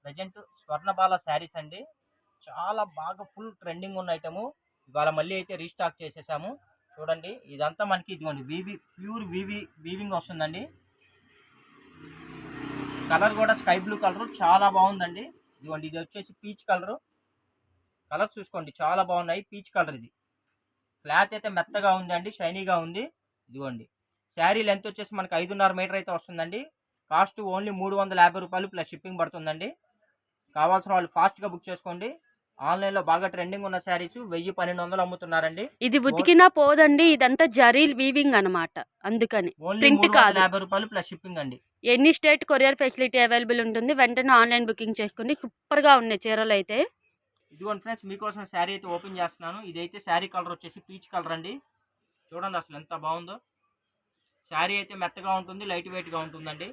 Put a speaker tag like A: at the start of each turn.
A: Present స్వర్ణబాల saris అండి. చాలా బాగా ఫుల్ ట్రెండింగ్ ఉన్న ఐటము. ఇవాళ మళ్ళీ అయితే రీస్టాక్ చేసేసాము. చూడండి ఇదంతా మనకి ఇదిగోండి ప్యూర్ వీవింగ్ వస్తుందండి. కలర్ కూడా స్కై బ్లూ కలర్ చాలా బాగుందండి. ఇదిగోండి ఇది వచ్చేసి పీచ్ కలర్. కలర్ చూసుకోండి చాలా బాగున్నాయి. పీచ్ కలర్ ఇది. క్లాత్ అయితే మెత్తగా ఉందండి, షైనీగా ఉంది. ఇదిగోండి శారీ లెంత్ వచ్చేసి మనకి 5.5 మీటర్ అయితే వస్తుందండి. కాస్ట్ ఓన్లీ 350 రూపాయలు ప్లస్ షిప్పింగ్ పడుతుందండి. కావాల్సిన వాళ్ళు ఫాస్ట్గా బుక్ చేసుకోండి. ఆన్లైన్లో బాగా ట్రెండింగ్ ఉన్న శారీస్ 1000-1200 అమ్ముతున్నారండి.
B: ఇది ఉతికినా పోదండి, ఇదంతా జరీ వీవింగ్ అనమాట. అందుకని
A: ఓన్లీ
B: ప్రింట్ కాదు.
A: 350 రూపాయలు ప్లస్ షిప్పింగ్ అండి.
B: Any state courier facility available ఉంటుంది. వెంటనే ఆన్లైన్ బుకింగ్ చేసుకోండి. సూపర్గా ఉన్నాయి చీరలు అయితే.
A: ఇదిగోండి ఫ్రెండ్స్, మీకోసం శారీ అయితే ఓపెన్ చేస్తున్నాను. ఇదైతే శారీ కలర్ వచ్చేసి పీచ్ కలర్ అండి. చూడండి అసలు ఎంత బాగుందో. శారీ అయితే మెత్తగా ఉంటుంది, లైట్ వెయిట్గా ఉంటుందండి.